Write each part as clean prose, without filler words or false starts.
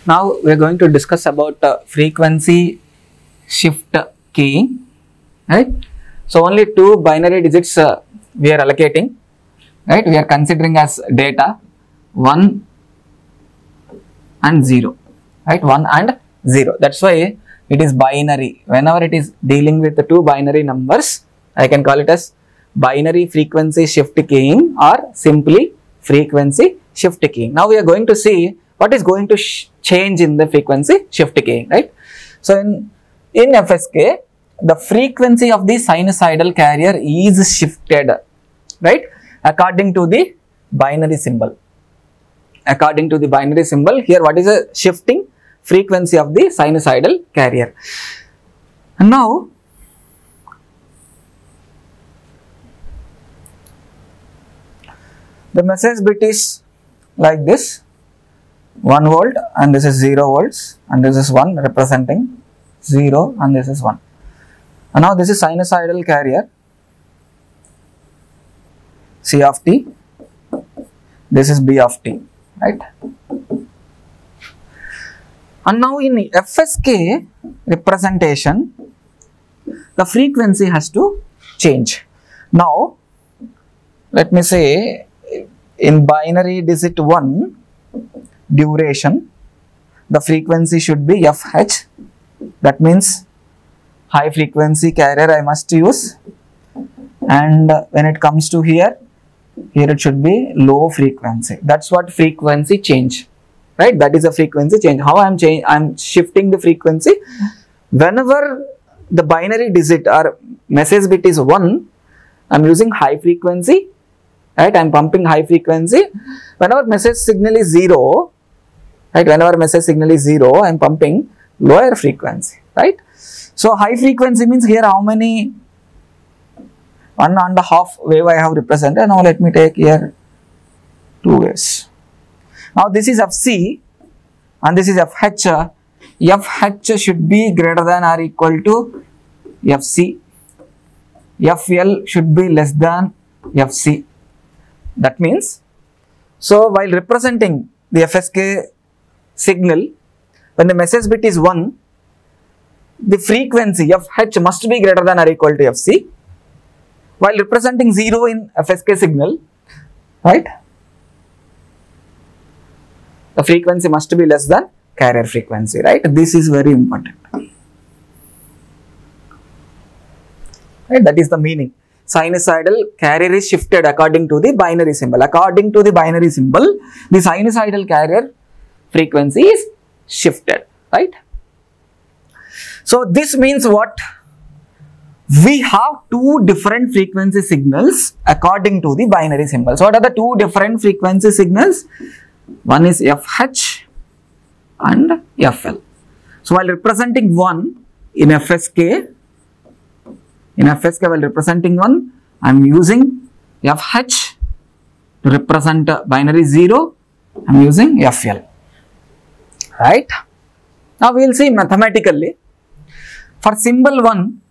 Now we are going to discuss about frequency shift keying, right? So only two binary digits we are allocating, right? We are considering as data 1 and 0, right? 1 and 0. That's why it is binary. Whenever it is dealing with the two binary numbers, I can call it as binary frequency shift keying or simply frequency shift keying. Now we are going to see what is going to change in the frequency shift keying, right? So in FSK, the frequency of the sinusoidal carrier is shifted, right, according to the binary symbol. According to the binary symbol, here what is a shifting frequency of the sinusoidal carrier. And now the message bit is like this, 1 volt, and this is 0 volts, and this is 1 representing 0, and this is 1. And now this is sinusoidal carrier C of t, this is B of t, right? And now in FSK representation, the frequency has to change. Now let me say in binary digit 1 duration, the frequency should be FH. That means high frequency carrier I must use, and when it comes to here it should be low frequency. That's what frequency change, right? That is a frequency change. How I'm shifting the frequency. Whenever the binary digit or message bit is 1, I'm using high frequency, right? I'm pumping high frequency. Whenever message signal is 0, right? Whenever message signal is 0, I'm pumping lower frequency, right? So high frequency means here how many 1.5 wave I have represented. Now let me take here 2 waves. Now this is FC and this is FH. FH should be greater than or equal to FC. FL should be less than FC. That means, so while representing the FSK signal, when the message bit is 1, the frequency FH must be greater than or equal to FC. While representing 0 in FSK signal, right, the frequency must be less than carrier frequency, right? This is very important, right? That is the meaning. Sinusoidal carrier is shifted according to the binary symbol. According to the binary symbol, the sinusoidal carrier frequency is shifted, right? So this means what? We have two different frequency signals according to the binary symbol. So what are the two different frequency signals? One is FH and FL. So while representing 1 in FSK, while representing 1, I am using FH. To represent binary 0, I am using FL, right? Now we will see mathematically. For symbol 1,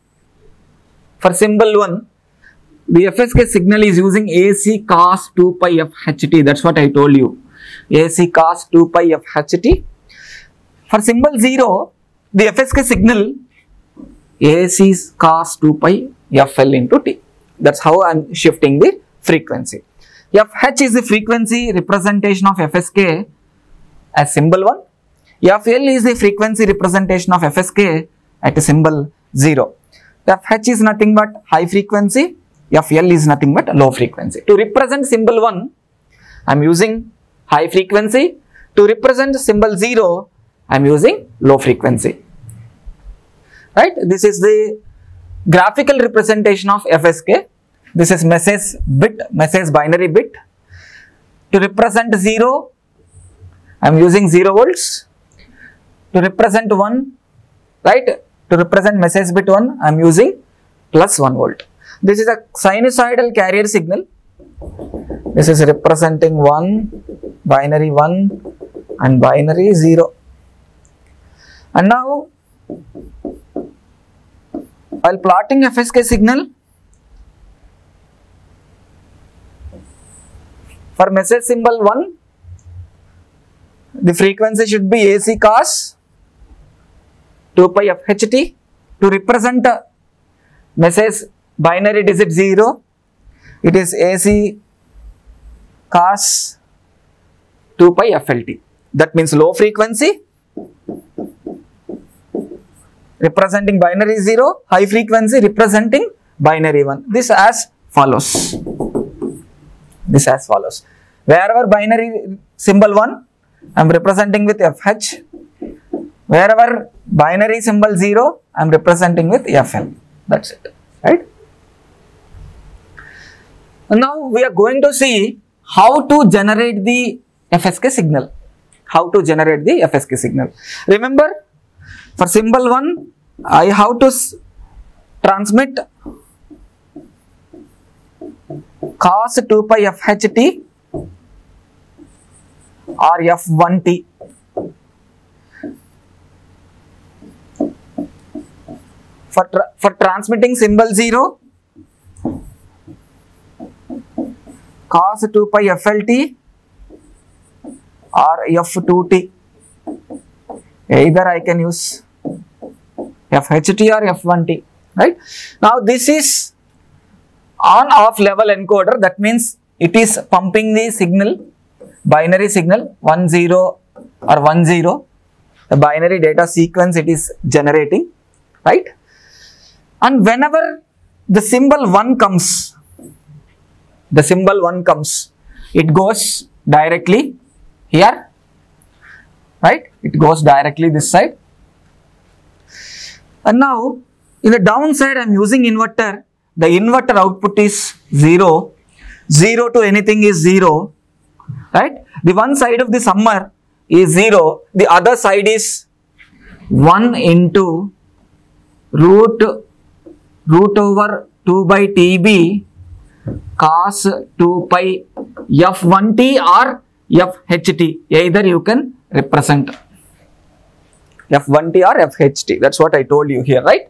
the FSK signal is using AC cos 2 pi FHT. That's what I told you. AC cos 2 pi FHT. For symbol 0, the FSK signal AC cos 2 pi FL into T. That's how I'm shifting the frequency. FH is the frequency representation of FSK as symbol 1. FL is the frequency representation of FSK at symbol 0. FH is nothing but high frequency, FL is nothing but low frequency. To represent symbol 1, I am using high frequency. To represent symbol 0, I am using low frequency, right? This is the graphical representation of FSK. This is message binary bit. To represent 0, I am using 0 volts. To represent 1, right? To represent message bit 1, I am using plus 1 volt. This is a sinusoidal carrier signal. This is representing 1, binary 1 and binary 0. And now, while plotting FSK signal, for message symbol 1, the frequency should be AC cos 2 pi f h t. To represent message binary digit 0, it is AC cos 2 pi FLT. That means low frequency representing binary 0, high frequency representing binary 1. This as follows. This as follows. Wherever binary symbol 1, I am representing with FH. Wherever binary symbol 0, I am representing with FL. That's it. Right? And now we are going to see how to generate the FSK signal. How to generate the FSK signal. Remember, for symbol 1, I have to transmit cos 2 pi FHT or F1T. For transmitting symbol 0, cos 2 pi FLT or F2T. Either I can use FHT or F1T. Right? Now this is on-off level encoder. That means it is pumping the signal, binary signal 1 0 or 1 0. The binary data sequence it is generating. Right? And whenever the symbol 1 comes, it goes directly here, right? It goes directly this side. And now in the downside I am using inverter. The inverter output is 0. 0 to anything is 0, right? The one side of the summer is 0. The other side is 1 into root over 2 by TB cos 2 pi F1T or FHT. Either you can represent F1T or FHT. That's what I told you here, right?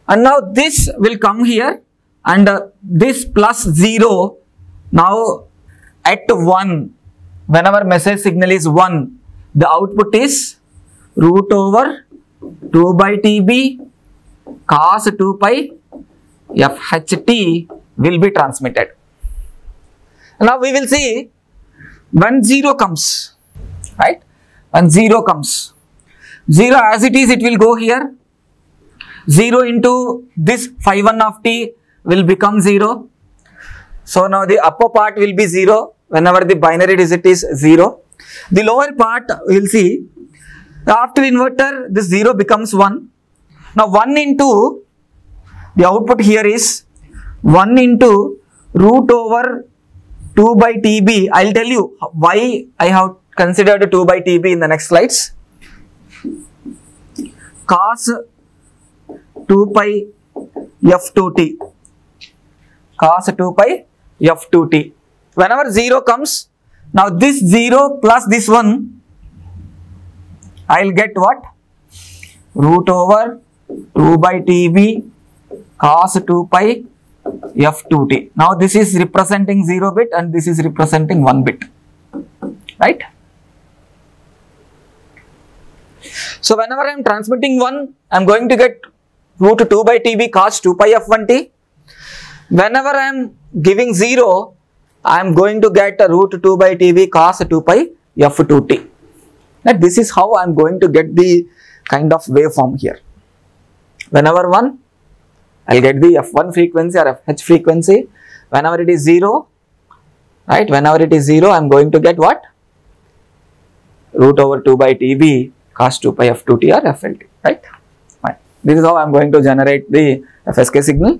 And now this will come here and this plus 0. Now at 1, whenever message signal is 1, the output is root over 2 by TB cos 2 pi FHT will be transmitted. Now we will see when 0 comes, right? When 0 comes, 0 as it is, it will go here. 0 into this phi 1 of t will become 0. So now the upper part will be 0 whenever the binary digit is 0. The lower part we will see after inverter this 0 becomes 1. Now 1 into the output here is 1 into root over 2 by TB. I will tell you why I have considered 2 by TB in the next slides. Cos 2 pi F2T. Cos 2 pi F2T. Whenever 0 comes, now this 0 plus this 1, I will get what? Root over 2 by TB cos 2 pi F2T. Now this is representing 0 bit and this is representing 1 bit. Right? So whenever I am transmitting 1, I am going to get root 2 by TB cos 2 pi F1T. Whenever I am giving 0, I am going to get a root 2 by TB cos 2 pi F2T. Now this is how I am going to get the kind of waveform here. Whenever 1, I will get the F1 frequency or FH frequency. Whenever it is 0, right? Whenever it is 0, I am going to get what? Root over 2 by TB cos 2 pi F2T or FLT, right? Fine. This is how I am going to generate the FSK signal.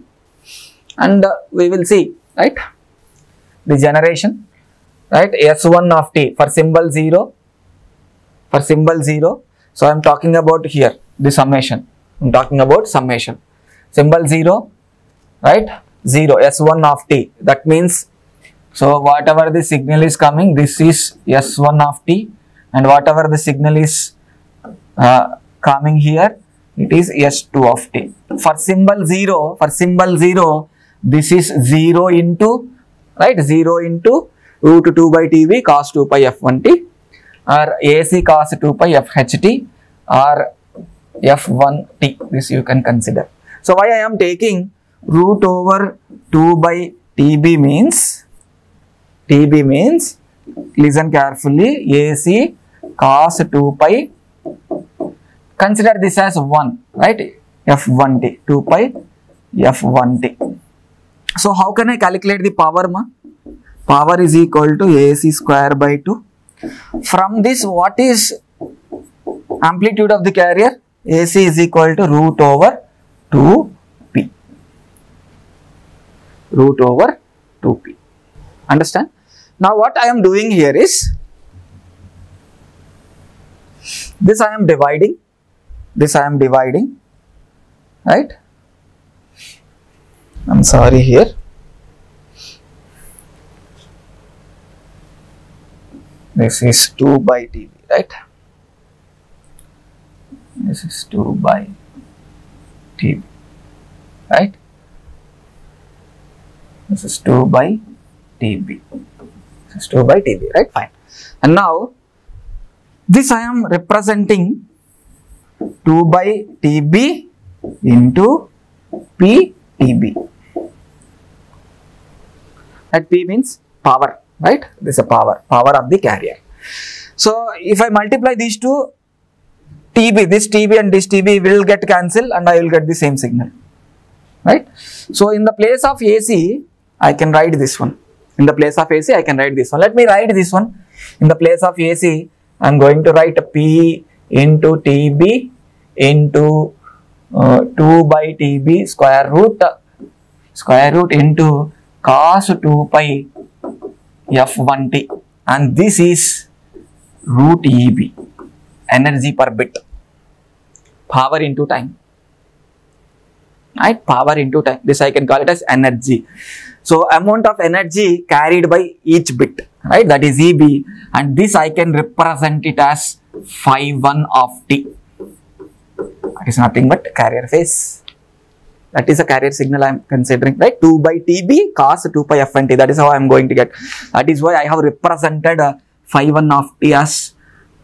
And we will see, right? The generation, right? S1 of t for symbol 0. For symbol 0. So I am talking about here the summation. I am talking about summation. Symbol 0, right? 0, S1 of t. That means, so whatever the signal is coming, this is S1 of t, and whatever the signal is coming here, it is S2 of t. For symbol 0, this is 0 into, right? 0 into root 2 by TB cos 2 pi F1T. or AC cos 2 pi f ht or f1t. This you can consider. So why I am taking root over 2 by TB means, listen carefully, AC cos 2 pi, consider this as 1, right? f1t, 2 pi f1t. So how can I calculate the power, ma? Power is equal to AC square by 2. From this, what is amplitude of the carrier? AC is equal to root over 2p. Root over 2p. Understand? Now what I am doing here is, this I am dividing, right? I'm sorry here. This is 2 by TB, right? This is 2 by TB, right? This is 2 by TB. This is 2 by TB, right? Fine. And now, this I am representing 2 by TB into PTB. That P means power, right? This is a power of the carrier. So if I multiply these two, TB, this TB and this TB will get cancelled and I will get the same signal, right? So in the place of AC, I can write this one. In the place of AC, I can write this one. Let me write this one. In the place of AC, I am going to write P into TB into 2 by TB square root into cos 2 pi f1t, and this is root EB, energy per bit, power into time, right? Power into time. This I can call it as energy. So amount of energy carried by each bit, right? That is EB, and this I can represent it as phi1 of t. That is nothing but carrier phase. That is a carrier signal I am considering, right? 2 by TB cos 2 pi f1t. That is how I am going to get. That is why I have represented phi1 of t as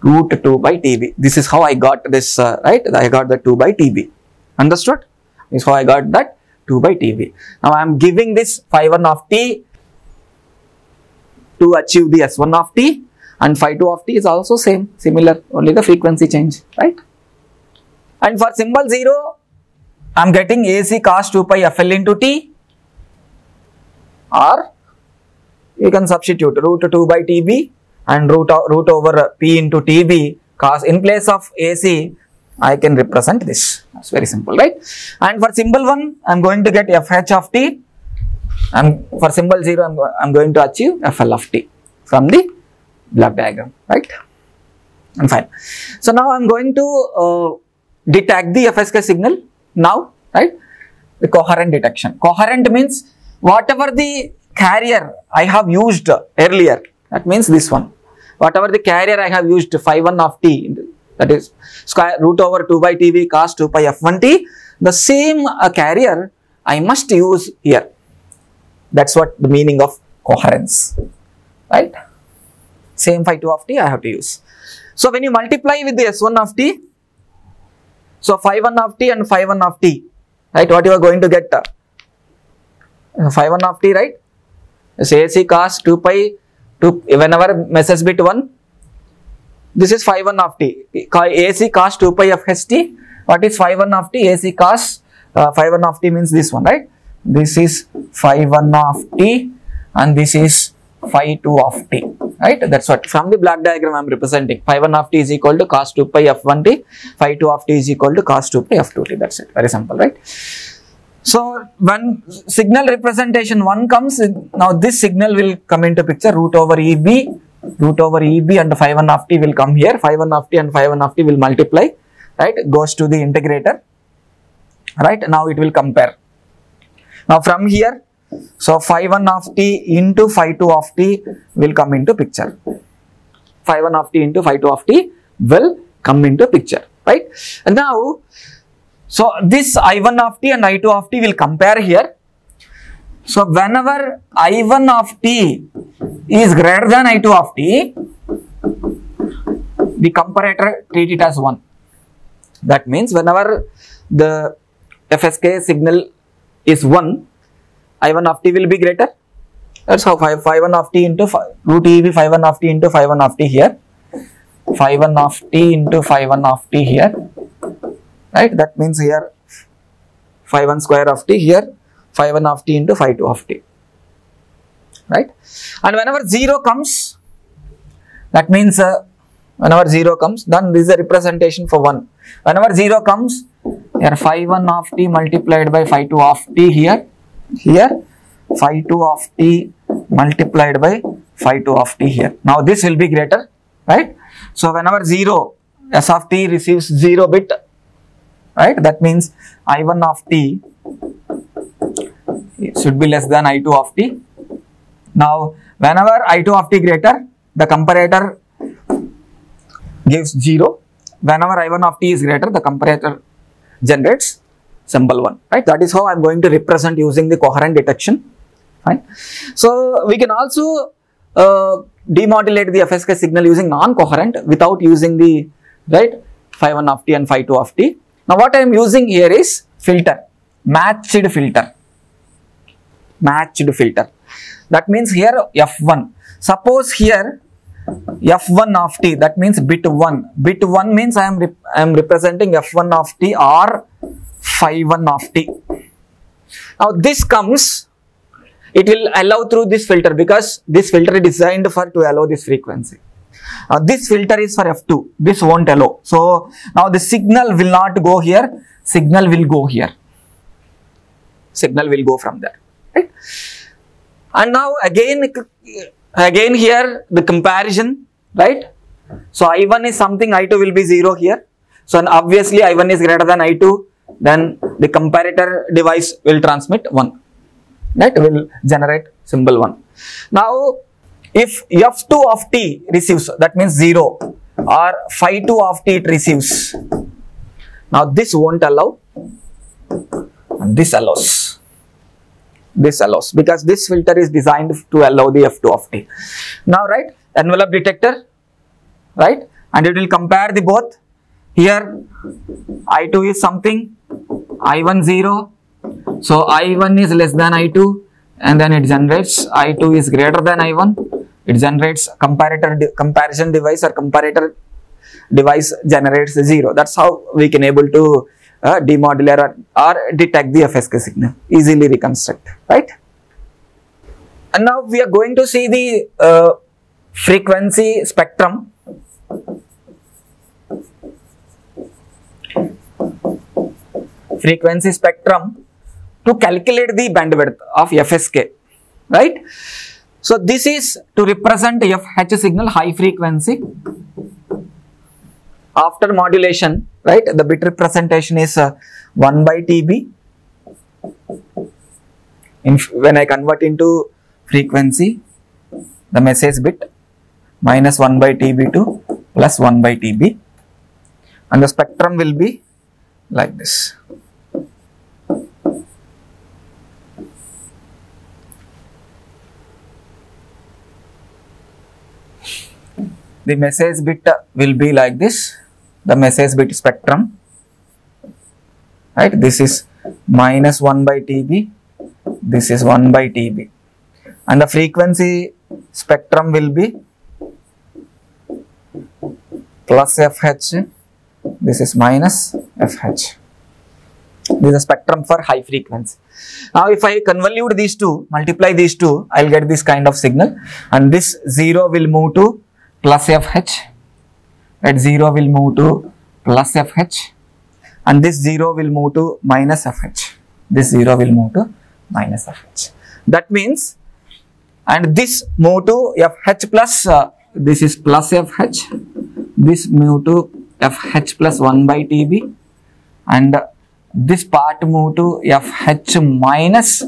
root 2 by TB. This is how I got this, right? I got the 2 by TB. Understood? This is how I got that 2 by TB. Now I am giving this phi1 of t to achieve the S1 of t, and phi2 of t is also similar, only the frequency change, right? And for symbol 0, I am getting AC cos 2 pi FL into t, or you can substitute root 2 by TB and root over P into TB cos. In place of AC, I can represent this. That's very simple, right? And for symbol 1, I am going to get FH of t, and for symbol 0, I am going to achieve FL of t from the block diagram, right? And fine. So now I am going to detect the FSK signal now, right? The coherent detection. Coherent means whatever the carrier I have used earlier, that means this one. Whatever the carrier I have used phi1 of t, that is square root over 2 by TB cos 2 pi f1t, the same carrier I must use here. That's what the meaning of coherence, right? Same phi2 of t I have to use. So when you multiply with the S1 of t, so phi1 of t and phi1 of t, right? What you are going to get? Phi1 of t, right? So AC cos 2 pi, whenever messes bit 1, this is phi1 of t. AC cos 2 pi of ht. What is phi1 of t? AC cos phi1 of t means this one, right? This is phi1 of t and this is phi2 of t, right? That's what from the block diagram I am representing. Phi1 of t is equal to cos 2 pi f1t, phi2 of t is equal to cos 2 pi f2t. That's it. Very simple, right? So when signal representation 1 comes, now this signal will come into picture, root over EB and phi1 of t will come here. Phi1 of t and phi1 of t will multiply, right? Goes to the integrator, right? Now it will compare. Now from here, so phi1 of t into phi2 of t will come into picture. Phi1 of t into phi2 of t will come into picture, right? And now, so this I1 of t and I2 of t will compare here. So whenever I1 of t is greater than I2 of t, the comparator treat it as 1. That means whenever the FSK signal is 1, I1 of t will be greater. That's how phi1 of t into root e will be phi1 of t into phi1 of t here. Phi1 of t into phi1 of t here. Right? That means here phi1 square of t, here phi1 of t into phi2 of t. Right? And whenever 0 comes, that means whenever 0 comes, then this is a representation for 1. Whenever 0 comes, here phi1 of t multiplied by phi2 of t here, phi2 of t multiplied by phi2 of t here. Now this will be greater, right? So whenever 0, s of t receives 0 bit, right? That means I1 of t should be less than I2 of t. Now whenever I2 of t greater, the comparator gives 0. Whenever I1 of t is greater, the comparator generates symbol 1, right? That is how I am going to represent using the coherent detection. Fine. So we can also demodulate the FSK signal using non-coherent without using the phi1 of t and phi2 of t. Now what I am using here is filter, matched filter. That means here f1. Suppose here f1 of t, that means bit 1. Bit 1 means I am representing f1 of t or phi1 of t. Now this comes, it will allow through this filter because this filter is designed to allow this frequency. Now this filter is for f2, this won't allow. So now the signal will not go here, signal will go here. Signal will go from there, right? And now again here the comparison, right? So I1 is something, I2 will be 0 here. So obviously I1 is greater than I2, then the comparator device will transmit 1, right? Will generate symbol 1. Now if f2 of t receives, that means 0, or phi2 of t it receives. Now this won't allow, and this allows. This allows because this filter is designed to allow the f2 of t. Now, right, envelope detector, right, and it will compare the both. Here I2 is something, I1 0, so I1 is less than I2, and then it generates I2 is greater than I1. It generates comparison device or comparator device generates 0. That's how we can able to demodulate or detect the FSK signal, easily reconstruct, right? And now we are going to see the frequency spectrum. Frequency spectrum to calculate the bandwidth of FSK, right? So this is to represent FH signal, high frequency. After modulation, right, the bit representation is 1 by TB. When I convert into frequency, the message bit minus 1 by TB to plus 1 by TB, and the spectrum will be like this. The message bit will be like this, the message bit spectrum, right? This is minus 1 by TB, this is 1 by TB, and the frequency spectrum will be plus FH, this is minus FH. This is a spectrum for high frequency. Now if I convolute these two, multiply these two, I will get this kind of signal, and this 0 will move to plus FH, right? 0 will move to plus FH, and this 0 will move to minus FH. This 0 will move to minus FH. That means, and this move to FH plus, this is plus FH, this move to FH plus 1 by TB, and this part move to FH minus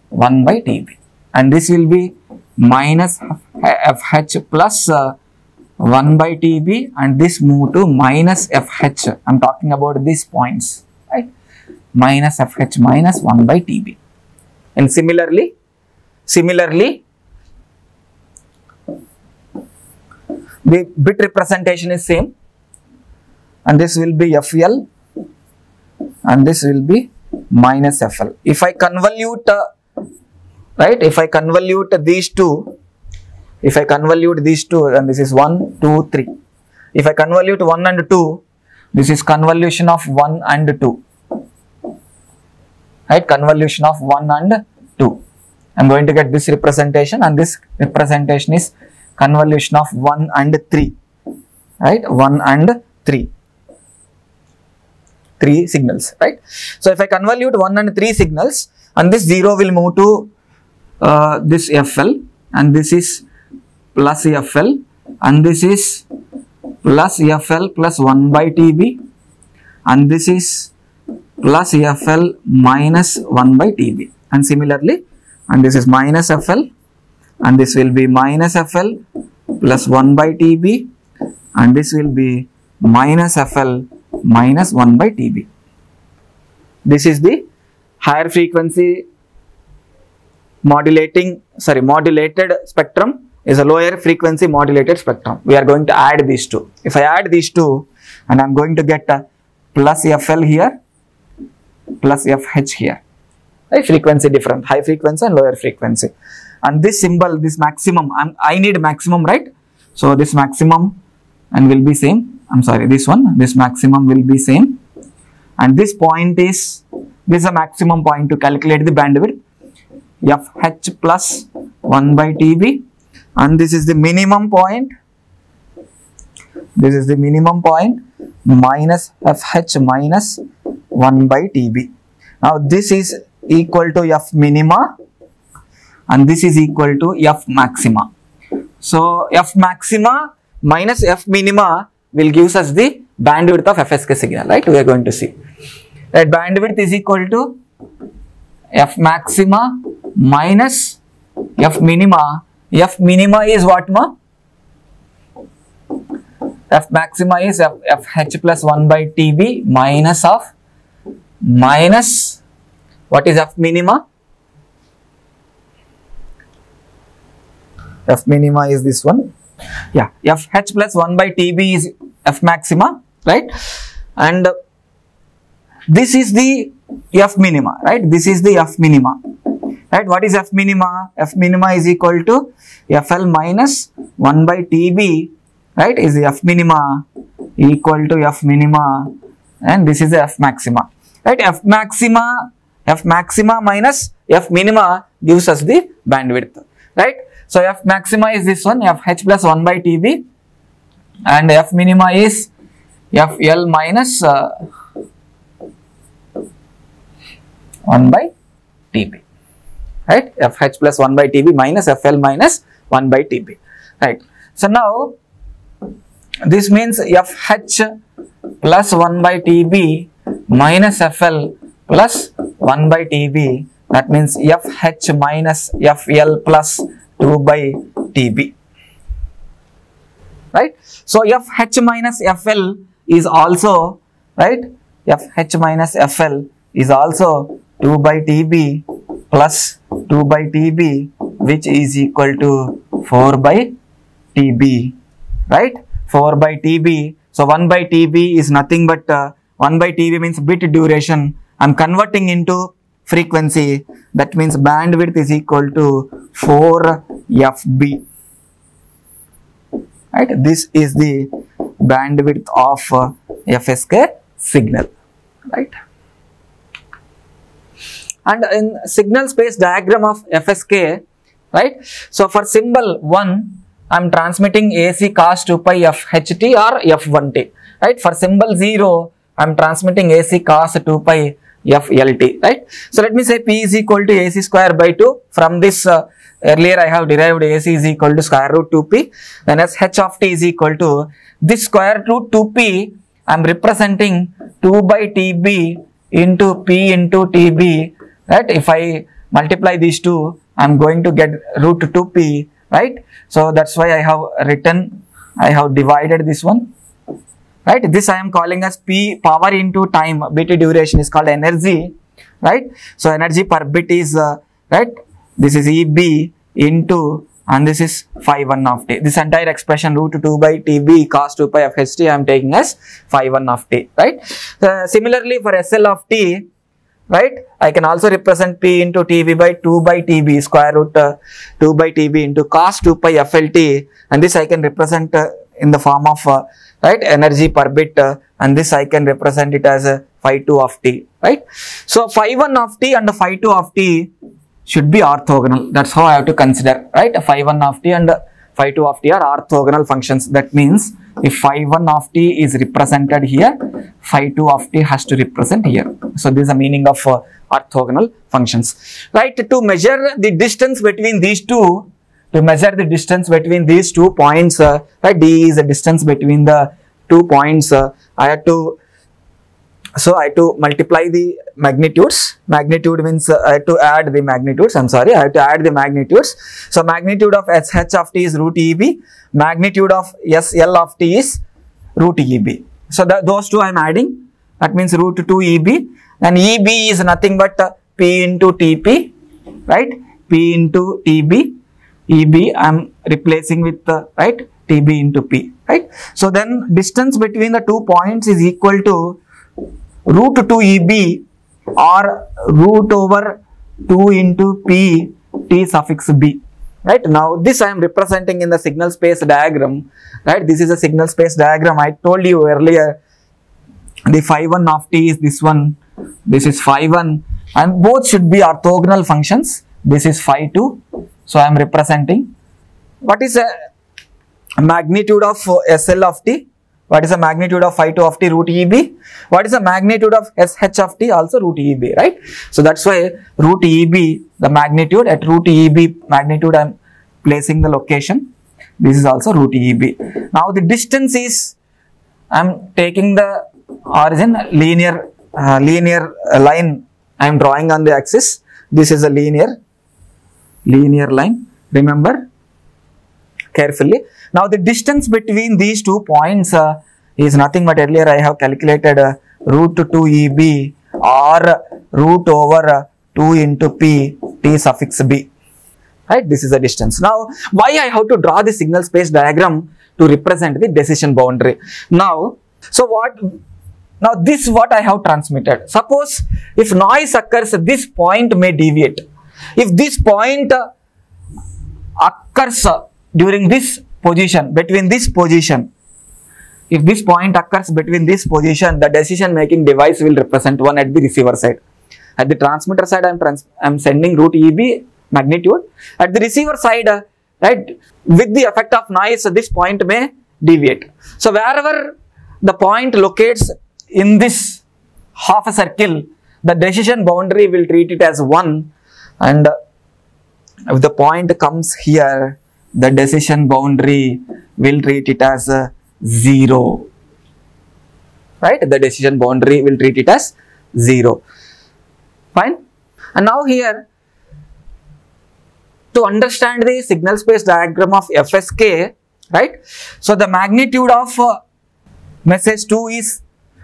1 by TB, and this will be minus FH plus 1 by TB, and this move to minus FH. I am talking about these points, right? Minus FH minus 1 by TB. And similarly, the bit representation is same. and this will be FL, and this will be minus FL. If I convolute, right, if I convolute these two, then this is 1, 2, 3. If I convolute 1 and 2, this is convolution of 1 and 2. Right, convolution of 1 and 2. I am going to get this representation, and this representation is convolution of 1 and 3. Right, 1 and 3. 3 signals, right? So if I convolute 1 and 3 signals, and this 0 will move to this FL, and this is plus FL, and this is plus FL plus 1 by TB, and this is plus FL minus 1 by TB, and similarly, and this is minus FL, and this will be minus FL plus 1 by TB, and this will be minus FL minus 1 by TB. This is the higher frequency modulated spectrum, is a lower frequency modulated spectrum. We are going to add these two. If I add these two, and I am going to get a plus FL here, plus FH here. Right? Frequency different, high frequency and lower frequency. And this symbol, this maximum, I need maximum, right? So this maximum and will be same. I'm sorry, this one, this maximum will be same. And this point is, this is a maximum point to calculate the bandwidth, FH plus 1 by TB. And this is the minimum point. This is the minimum point minus FH minus 1 by TB. Now this is equal to F minima, and this is equal to F maxima. So F maxima minus F minima will give us the bandwidth of FSK signal, right? We are going to see that bandwidth is equal to F maxima minus F minima. F minima is what, ma? F maxima is FH plus 1 by TB minus what is F minima? F minima is this one. Yeah, FH plus 1 by TB is F maxima, right? And this is the F minima, right? This is the F minima, right? What is F minima? F minima is equal to FL minus 1 by TB, right? Is the F minima equal to F minima, and this is the F maxima, right? F maxima minus F minima gives us the bandwidth, right? So F maxima is this one, FH plus 1 by TB, and F minima is FL minus 1 by TB, right? FH plus 1 by TB minus FL minus 1 by TB, right? So now this means FH plus 1 by TB minus FL plus 1 by TB, that means FH minus FL plus 2 by TB, right? So FH minus FL is also, right? FH minus FL is also 2 by TB plus 2 by TB, which is equal to 4 by TB, right? 4 by TB. So 1 by TB is nothing but 1 by TB means bit duration. I'm converting into frequency. That means bandwidth is equal to 4 FB. Right? This is the bandwidth of FSK signal. Right? And in signal space diagram of FSK, right? So for symbol 1, I'm transmitting AC cos 2 pi FHT or F1T. Right? For symbol 0, I'm transmitting AC cos 2 pi FLT, right? So let me say P is equal to AC square by 2. From this earlier I have derived AC is equal to square root 2P. Then as H of T is equal to this square root 2P, I am representing 2 by TB into P into TB, right? If I multiply these two, I am going to get root 2P, right? So that's why I have divided this one. Right, this I am calling as P power into time. Bit duration is called energy, right? So energy per bit is right. This is EB into and this is phi 1 of t. This entire expression root 2 by tb cos 2 pi of ht I am taking as phi 1 of t, right? Similarly for SL of t, right, I can also represent p into tb by 2 by tb square root 2 by tb into cos 2 pi flt, and this I can represent in the form of right, energy per bit, and this I can represent it as phi 2 of t, right? So phi 1 of t and phi 2 of t should be orthogonal. That's how I have to consider, right? Phi 1 of t and phi 2 of t are orthogonal functions. That means if phi 1 of t is represented here, phi 2 of t has to represent here. So this is the meaning of orthogonal functions, right? To measure the distance between these two, points, right? D is the distance between the 2 points. I have to multiply the magnitudes. Magnitude means I have to add the magnitudes. I have to add the magnitudes. So magnitude of SH of t is root EB. Magnitude of SL of t is root EB. So those two I am adding. That means root 2 EB. And EB is nothing but P into TP, right? P into TB. EB I am replacing with right, TB into P, right? So then distance between the 2 points is equal to root 2 EB or root over 2 into P T suffix B, right? Now this I am representing in the signal space diagram, right? This is a signal space diagram. I told you earlier the phi 1 of t is this one, this is phi 1, and both should be orthogonal functions. This is phi 2. So I am representing what is a magnitude of SL of t, what is the magnitude of phi 2 of t, root EB, what is the magnitude of SH of t, also root EB, right? So that's why root EB, the magnitude at root EB magnitude I am placing the location. This is also root EB. Now the distance is, I am taking the origin linear line I am drawing on the axis. This is a linear line, remember carefully. Now the distance between these 2 points is nothing but earlier I have calculated root 2 EB or root over 2 into P T suffix B, right? This is the distance. Now why I have to draw the signal space diagram to represent the decision boundary. Now this what I have transmitted. Suppose if noise occurs, this point may deviate. If this point occurs during this position, between this position, if this point occurs between this position, the decision making device will represent 1 at the receiver side. At the transmitter side, I am sending root EB magnitude. At the receiver side, right, with the effect of noise, this point may deviate. So wherever the point locates in this half a circle, the decision boundary will treat it as 1, and if the point comes here, the decision boundary will treat it as 0, right? The decision boundary will treat it as 0. Fine. And now here, to understand the signal space diagram of FSK, right? So the magnitude of message 2 is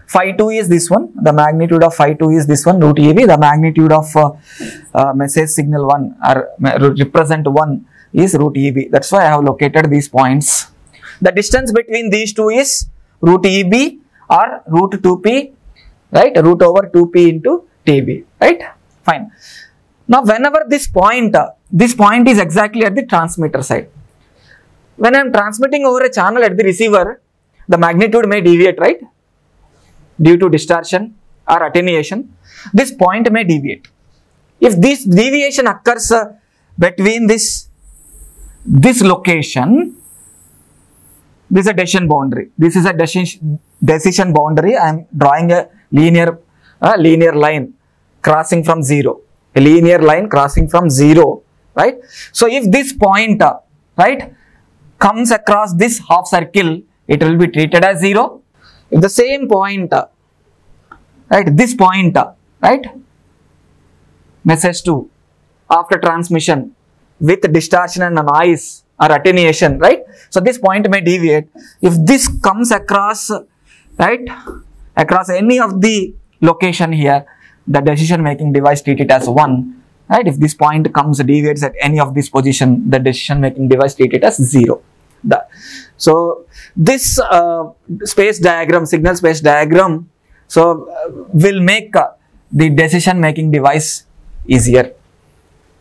phi 2 is this one, the magnitude of phi 2 is this one, root EB. The magnitude of message signal 1 or represent 1 is root EB. That's why I have located these points. The distance between these two is root EB or root 2P, right? Root over 2P into TB, right? Fine. Now whenever this point is exactly at the transmitter side. When I am transmitting over a channel at the receiver, the magnitude may deviate, right? Due to distortion or attenuation, this point may deviate. If this deviation occurs between this location, this is a decision boundary. This is a decision boundary. I am drawing a linear line crossing from 0. A linear line crossing from 0, right? So if this point, right, comes across this half circle, it will be treated as 0. If the same point, right, this point, right, message 2, after transmission with distortion and noise or attenuation, right? So this point may deviate. If this comes across, right, across any of the location here, the decision making device treat it as 1. right? If this point comes deviates at any of this position, the decision making device treat it as 0. So this space diagram, signal space diagram, so will make the decision making device easier,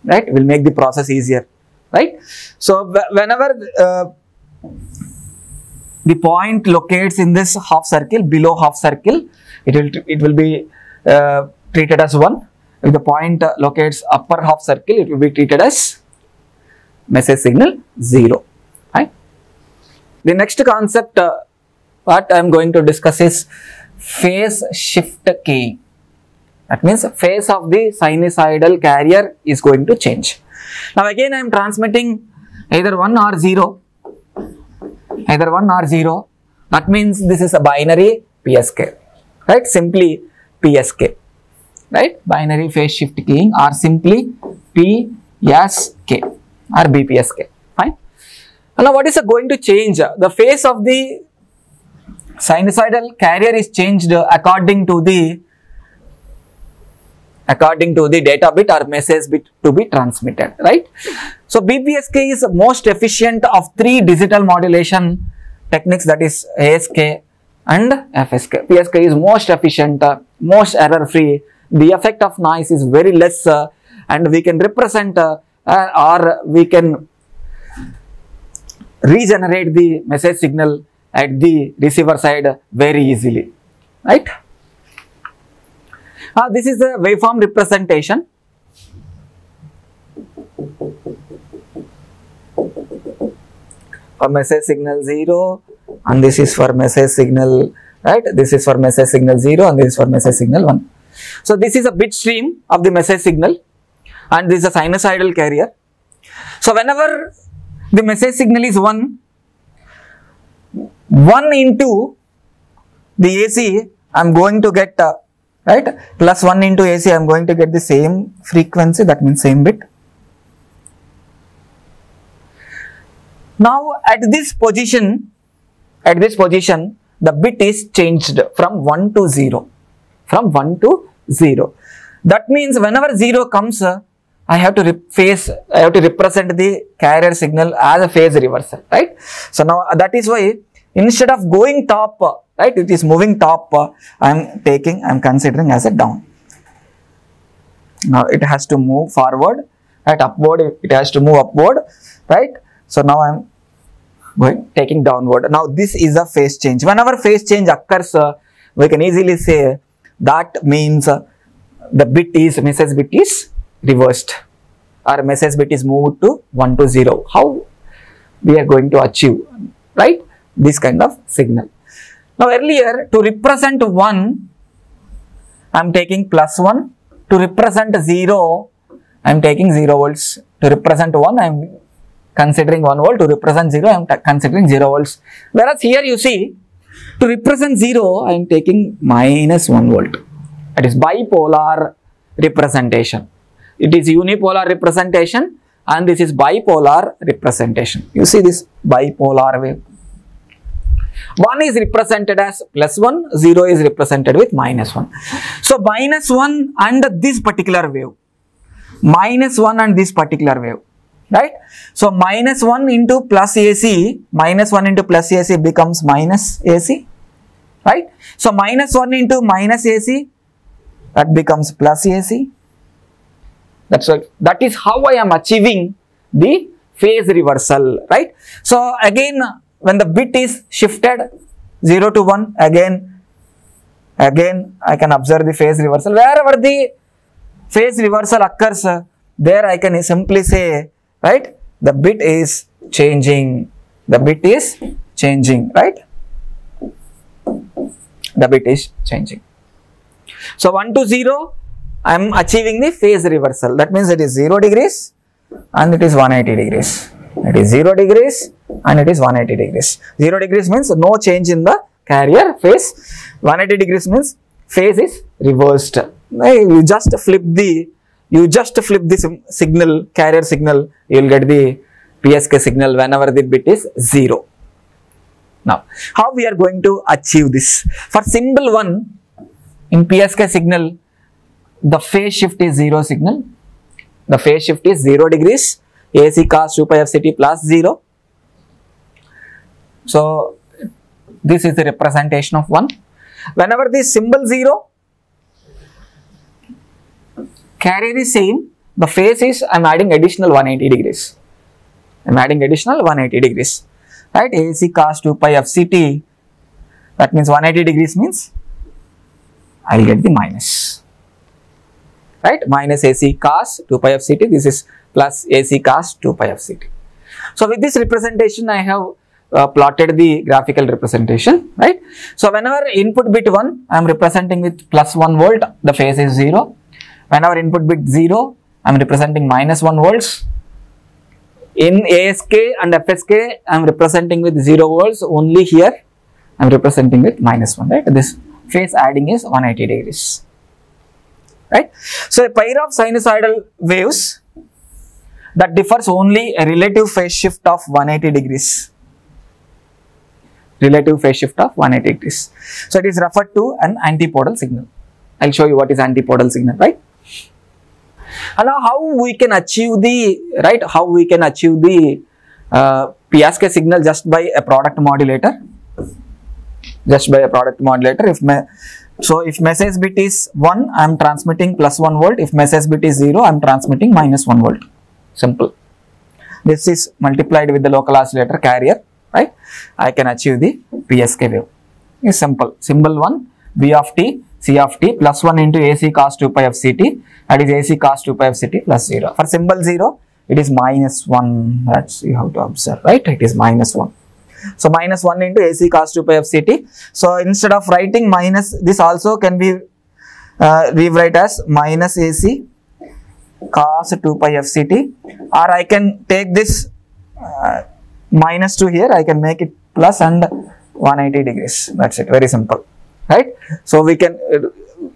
right? Will make the process easier, right? So whenever the point locates in this half circle, below half circle, it will be treated as 1. If the point locates upper half circle, it will be treated as message signal 0, right? The next concept what I am going to discuss is phase shift keying. That means phase of the sinusoidal carrier is going to change. Now again I am transmitting either 1 or 0. Either 1 or 0. That means this is a binary PSK, right? Simply PSK, right? Binary phase shift keying, or simply PSK or BPSK. Fine. Now what is going to change? The phase of the sinusoidal carrier is changed according to the data bit or message bit to be transmitted, right? So BPSK is most efficient of 3 digital modulation techniques, that is ASK and FSK. PSK is most efficient, most error free. The effect of noise is very less, and we can represent or we can regenerate the message signal at the receiver side very easily, right? This is the waveform representation. For message signal 0, and this is for message signal, right? This is for message signal 0 and this is for message signal 1. So this is a bit stream of the message signal, and this is a sinusoidal carrier. So whenever the message signal is 1 into the AC, I am going to get right, plus 1 into AC, I am going to get the same frequency, that means same bit. Now at this position, the bit is changed from 1 to 0. From 1 to 0. That means whenever 0 comes, I have to represent the carrier signal as a phase reversal, right? So now that is why instead of going top, right, it is moving top, I am considering as a down. Now it has to move forward, right, upward, it has to move upward, right? So now I am taking downward. Now this is a phase change. Whenever phase change occurs, we can easily say that means the message bit is reversed, or message bit is moved to 1 to 0. How we are going to achieve, right, this kind of signal? Now earlier, to represent 1, I am taking plus 1. To represent 0, I am taking 0 volts. To represent 1, I am considering 1 volt. To represent 0, I am considering 0 volts. Whereas here you see, to represent 0, I am taking minus 1 volt. That is bipolar representation. It is unipolar representation, and this is bipolar representation. You see this bipolar wave. 1 is represented as plus 1, 0 is represented with minus 1. So minus 1 and this particular wave. Minus 1 and this particular wave. Right? So minus 1 into plus AC, becomes minus AC. Right? So minus 1 into minus AC, that becomes plus AC. That's right. That is how I am achieving the phase reversal. Right? So again, when the bit is shifted 0 to 1, again I can observe the phase reversal. Wherever the phase reversal occurs, there I can simply say, right, the bit is changing. The bit is changing, right? The bit is changing. So 1 to 0, I am achieving the phase reversal. That means it is 0 degrees and it is 180 degrees. It is 0 degrees and it is 180 degrees. 0 degrees means no change in the carrier phase. 180 degrees means phase is reversed. You just flip the signal, carrier signal, you will get the PSK signal whenever the bit is 0. Now, how we are going to achieve this? For symbol 1, in PSK signal, the phase shift is 0 signal. the phase shift is 0 degrees, AC cos 2 pi f ct plus 0. So this is the representation of 1. Whenever this symbol 0, carrier is same, the phase is, I am adding additional 180 degrees. I am adding additional 180 degrees. Right, AC cos 2 pi f ct, that means 180 degrees means I will get the minus. Right, minus AC cos 2 pi f ct, this is plus AC cos 2 pi f ct. So with this representation I have plotted the graphical representation, right. So whenever input bit 1, I am representing with plus 1 volt, the phase is 0. Whenever input bit 0, I am representing minus 1 volts. In ASK and FSK, I am representing with 0 volts. Only here, I am representing with minus 1, right. This phase adding is 180 degrees, right. So a pair of sinusoidal waves that differs only a relative phase shift of 180 degrees. Relative phase shift of 180 degrees. So it is referred to an antipodal signal. I will show you what is antipodal signal, right. And now how we can achieve the, right, how we can achieve the PSK signal just by a product modulator. Just by a product modulator. So if message bit is 1, I am transmitting plus 1 volt. If message bit is 0, I am transmitting minus 1 volt. Simple. This is multiplied with the local oscillator carrier, right. I can achieve the PSK wave. It's simple. Symbol 1, B of t, C of t plus 1 into AC cos 2 pi f ct, that is AC cos 2 pi f ct plus 0. For symbol 0, it is minus 1. That's you have to observe, right. It is minus 1. So minus 1 into AC cos 2 pi f ct. So instead of writing minus, this also can be rewrite as minus AC cos 2 pi f ct, or I can take this minus 2 here, I can make it plus and 180 degrees. That's it. Very simple, right. So we can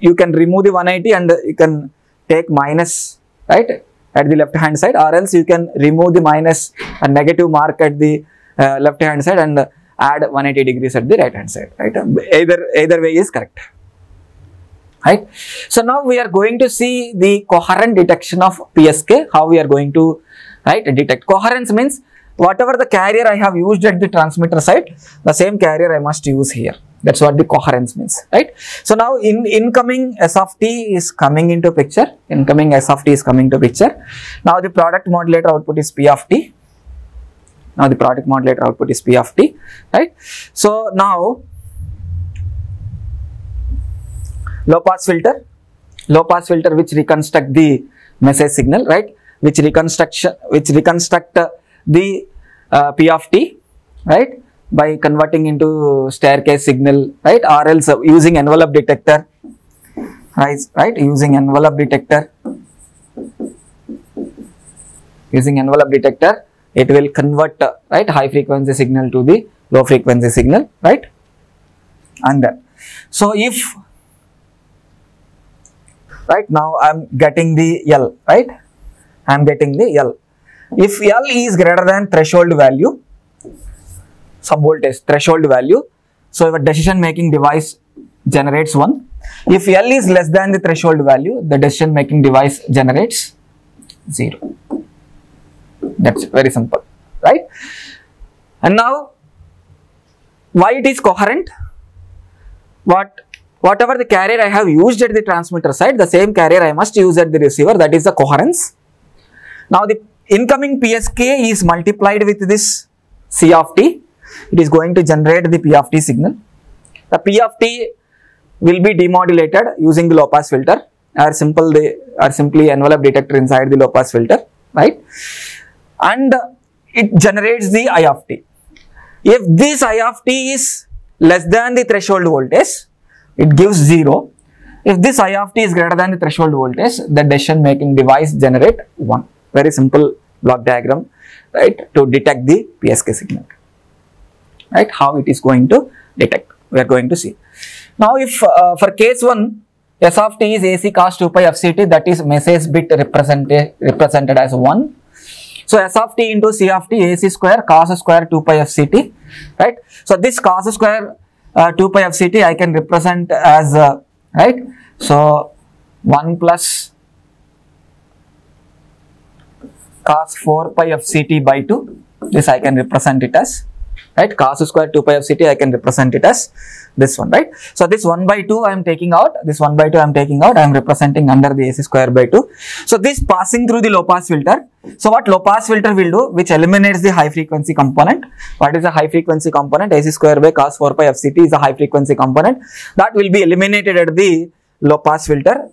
you can remove the 180 and you can take minus, right, at the left hand side, or else you can remove the minus and negative mark at the left hand side and add 180 degrees at the right hand side, right. Either way is correct, right. So now we are going to see the coherent detection of PSK. How we are going to, right, detect. Coherence means whatever the carrier I have used at the transmitter side, the same carrier I must use here. That's what the coherence means, right. So now incoming S of t is coming into picture. Incoming S of t is coming to picture. Now the product modulator output is P of t. Now the product modulator output is P of t, right. So now low pass filter which reconstruct the message signal, right, which reconstruct the P of t, right, by converting into staircase signal, right, or else using envelope detector, right, using envelope detector, it will convert, right, high frequency signal to the low frequency signal, right. And then, so if, right, now I am getting the L, right, I am getting the L. If L is greater than threshold value, some voltage threshold value, so your decision making device generates 1. If L is less than the threshold value, the decision making device generates 0. That's very simple, right. And now why it is coherent? Whatever the carrier I have used at the transmitter side, the same carrier I must use at the receiver, that is the coherence. Now the incoming PSK is multiplied with this C of t. It is going to generate the P of t signal. The P of t will be demodulated using the low pass filter, or simply envelope detector inside the low pass filter, right, and it generates the I of t. If this I of t is less than the threshold voltage, it gives 0. If this I of t is greater than the threshold voltage, the decision making device generate 1. Very simple block diagram, right, to detect the PSK signal, right. How it is going to detect, we are going to see. Now if for case 1, S of t is AC cos 2 pi f ct, that is message bit represented as 1. So S of t into C of t, AC square cos square 2 pi f ct, right. So this cos square 2 pi f ct I can represent as right. So 1 plus cos 4 pi of Ct by 2. This I can represent it as, right, cos square 2 pi of Ct, I can represent it as this one, right. So this 1 by 2 I am taking out, this 1 by 2 I am taking out, I am representing under the AC square by 2. So this passing through the low pass filter. So what low pass filter will do, which eliminates the high frequency component. What is a high frequency component? AC square by cos 4 pi of Ct is a high frequency component that will be eliminated at the low pass filter.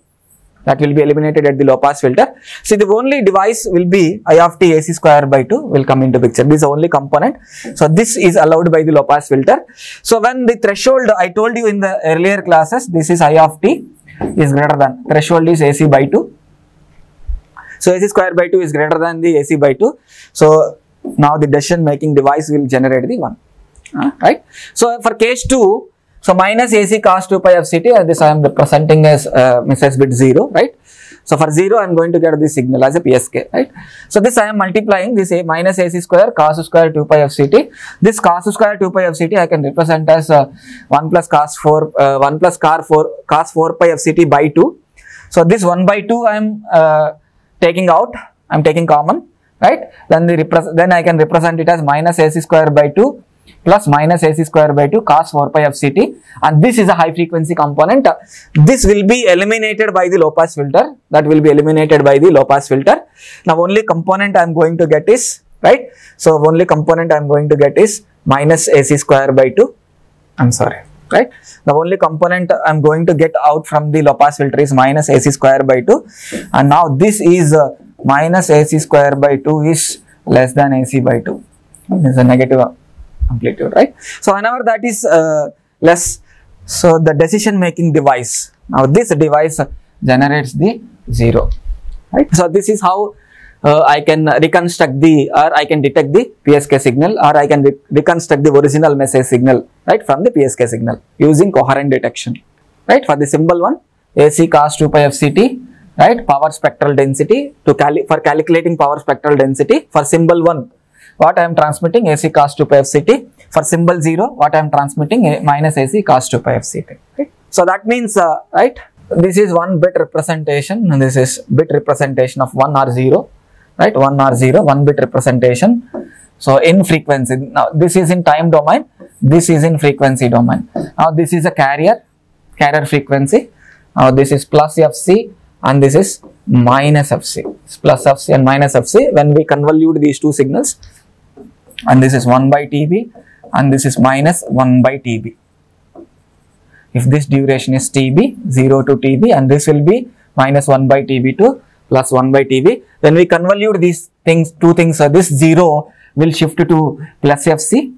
That will be eliminated at the low pass filter. See, the only device will be I of t AC square by 2 will come into picture. This is the only component. So this is allowed by the low pass filter. So when the threshold, I told you in the earlier classes, this is I of t is greater than, threshold is AC by 2. So AC square by 2 is greater than the AC by 2. So now the decision making device will generate the 1. Right. So for case 2, so minus AC cos 2 pi of Ct, and this I am representing as misses bit 0, right. So for 0 I am going to get this signal as a PSK, right. So this I am multiplying this minus AC square cos square 2 pi of Ct. This cos square 2 pi of Ct I can represent as 1 plus cos 4 cos 4 pi of Ct by 2. So this 1 by 2 I am taking out, I am taking common, right. Then I can represent it as minus AC square by 2 plus minus AC square by 2 cos 4 pi of Ct, and this is a high frequency component. This will be eliminated by the low pass filter. That will be eliminated by the low pass filter. Now only component I am going to get is, right. So only component I am going to get is minus AC square by 2. I'm sorry, right. The only component I am going to get out from the low pass filter is minus AC square by 2, and now this is minus AC square by 2 is less than AC by 2. This is a negative amplitude, right. So whenever that is less, so the decision making device, now this device generates the 0, right. So this is how I can reconstruct the, or I can detect the PSK signal, or I can reconstruct the original message signal, right, from the PSK signal using coherent detection, right. For the symbol 1, AC cos 2 pi of Ct, right, power spectral density, for calculating power spectral density. For symbol 1, what I am transmitting, AC cos 2 pi of Ct. For symbol 0, what I am transmitting, minus AC cos 2 pi of Ct. Right? So that means, right, this is one bit representation, and this is bit representation of 1 or 0, right, 1 or 0, 1 bit representation. So in frequency, now this is in time domain, this is in frequency domain. Now this is a carrier frequency. Now this is plus Fc and this is minus Fc. It's plus Fc and minus Fc. When we convolute these two signals, and this is 1 by Tb and this is minus 1 by Tb. If this duration is Tb, 0 to Tb, and this will be minus 1 by Tb to plus 1 by Tb. When we convolute these things, two things, this 0 will shift to plus Fc.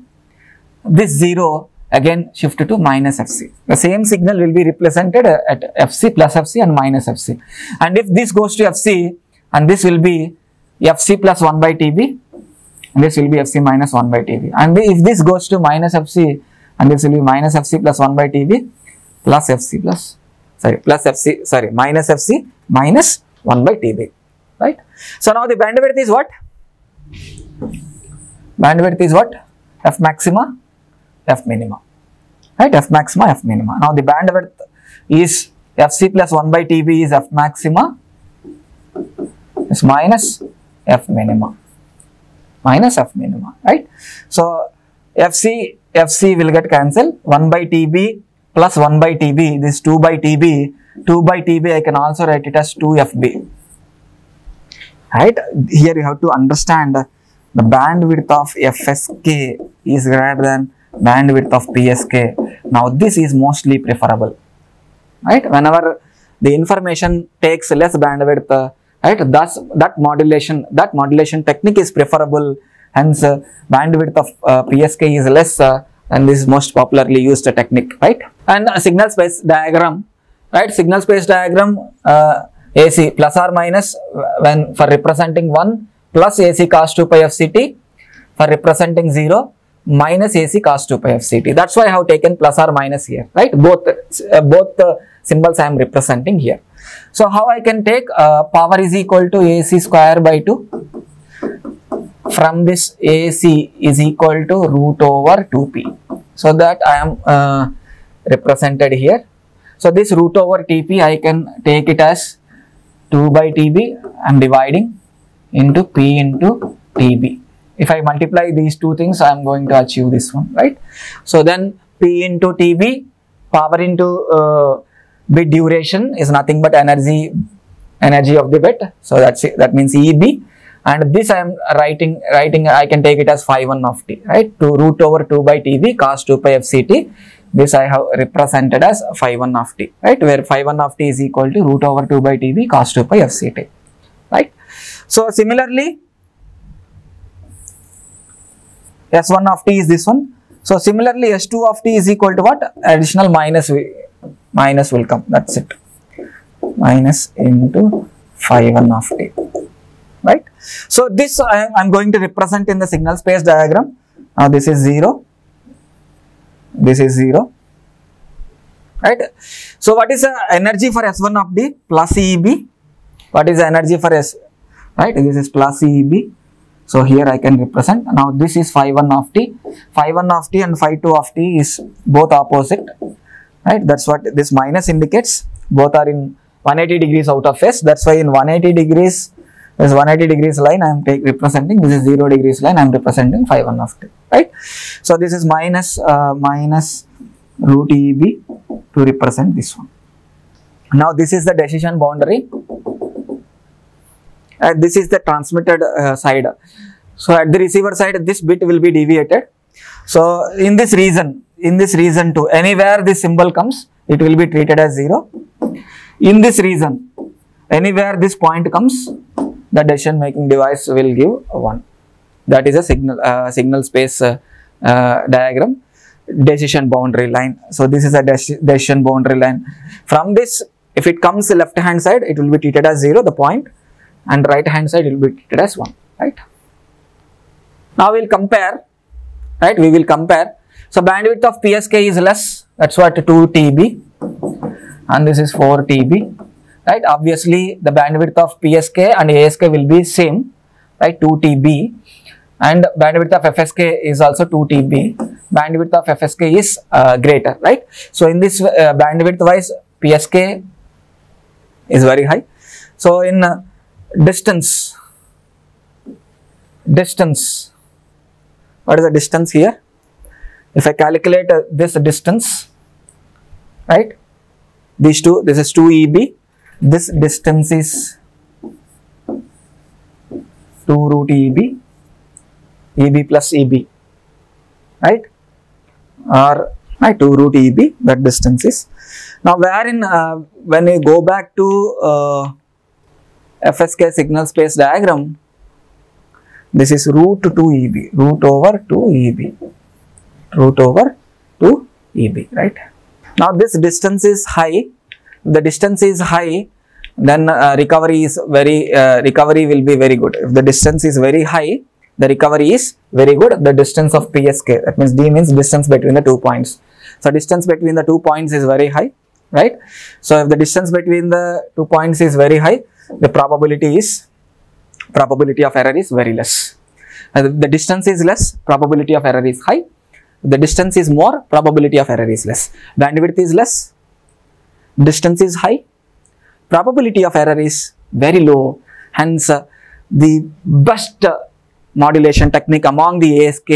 This 0 again shift to minus Fc. The same signal will be represented at Fc, plus Fc and minus Fc. And if this goes to Fc, and this will be Fc plus 1 by Tb, this will be Fc minus 1 by Tb. And if this goes to minus Fc, and this will be minus Fc plus 1 by Tb, plus Fc plus, plus Fc, minus Fc minus 1 by Tb, right. So now the bandwidth is what? Bandwidth is what? F maxima, F minima, right, F maxima, F minima. Now the bandwidth is Fc plus 1 by Tb is F maxima, is minus F minima, right. So Fc will get cancelled, 1 by Tb plus 1 by Tb, this 2 by Tb, 2 by Tb I can also write it as 2Fb, right. Here you have to understand the bandwidth of FSK is greater than bandwidth of PSK. Now this is mostly preferable, right. Whenever the information takes less bandwidth, right, thus that modulation technique is preferable. Hence bandwidth of PSK is less, and this is most popularly used technique, right. And signal space diagram, right, signal space diagram, AC plus or minus when for representing 1 plus AC cos 2 pi of Ct, for representing 0 minus AC cos 2 pi of Ct. That's why I have taken plus or minus here, right. Both symbols I am representing here. So how I can take power is equal to AC square by 2. From this, AC is equal to root over 2p. So that I am represented here. So this root over Tp I can take it as 2 by Tb. I am dividing into P into TB. If I multiply these two things, I am going to achieve this one, right? So then P into TB, power into bit duration is nothing but energy of the bit. So that's it. That means EB. And this I am writing, I can take it as phi 1 of t, right? To root over 2 by TB cos 2 pi FCT. This I have represented as phi 1 of t, right? Where phi 1 of t is equal to root over 2 by TB cos 2 pi FCT, right? So similarly, S1 of t is this one. So similarly, S2 of t is equal to what? Additional minus will come. That's it. Minus into phi 1 of t. Right. So this I am going to represent in the signal space diagram. Now this is 0. This is 0. Right. So what is the energy for S1 of D? Plus EB. What is the energy for S? Right. This is plus EB. So here I can represent. Now this is phi 1 of t. Phi 1 of t and phi 2 of t is both opposite. Right. That's what this minus indicates. Both are in 180 degrees out of phase. That's why in 180 degrees, this 180 degrees line I am representing, this is 0 degrees line I am representing phi 1 of t, right? So this is minus root EB to represent this one. Now this is the decision boundary. This is the transmitted side. So at the receiver side, this bit will be deviated. So in this region too, anywhere this symbol comes, it will be treated as 0. In this region, anywhere this point comes, the decision making device will give 1. That is a signal space diagram, decision boundary line. So this is a decision boundary line. From this, if it comes left hand side, it will be treated as 0, the point, and right hand side it will be treated as 1, right? Now we will compare, right? We will compare. So bandwidth of PSK is less, that's what 2 TB, and this is 4 TB. Right, obviously the bandwidth of PSK and ASK will be same, right, 2 TB, and bandwidth of FSK is also 2 TB. Bandwidth of FSK is greater, right? So in this bandwidth wise, PSK is very high. So in distance, what is the distance here? If I calculate this distance, right, these two, this is 2 EB. This distance is 2 root EB, EB plus EB, right, or 2 root EB, that distance is. Now wherein when we go back to FSK signal space diagram, this is root 2 EB, root over 2 EB, root over 2 EB, right. Now this distance is high. The distance is high, then recovery will be very good. If the distance is very high, the recovery is very good. The distance of PSK, that means D means distance between the 2 points. So distance between the 2 points is very high, right? So if the distance between the 2 points is very high, the probability of error is very less. The distance is less, probability of error is high. The distance is more, probability of error is less. Bandwidth is less, distance is high, probability of error is very low. Hence the best modulation technique among the ASK,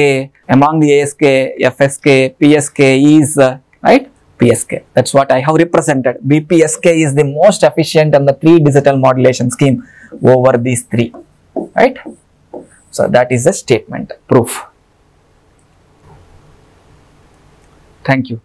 FSK, PSK is right, PSK. That's what I have represented. BPSK is the most efficient and the 3 digital modulation scheme over these 3, right? So that is the statement, proof. Thank you.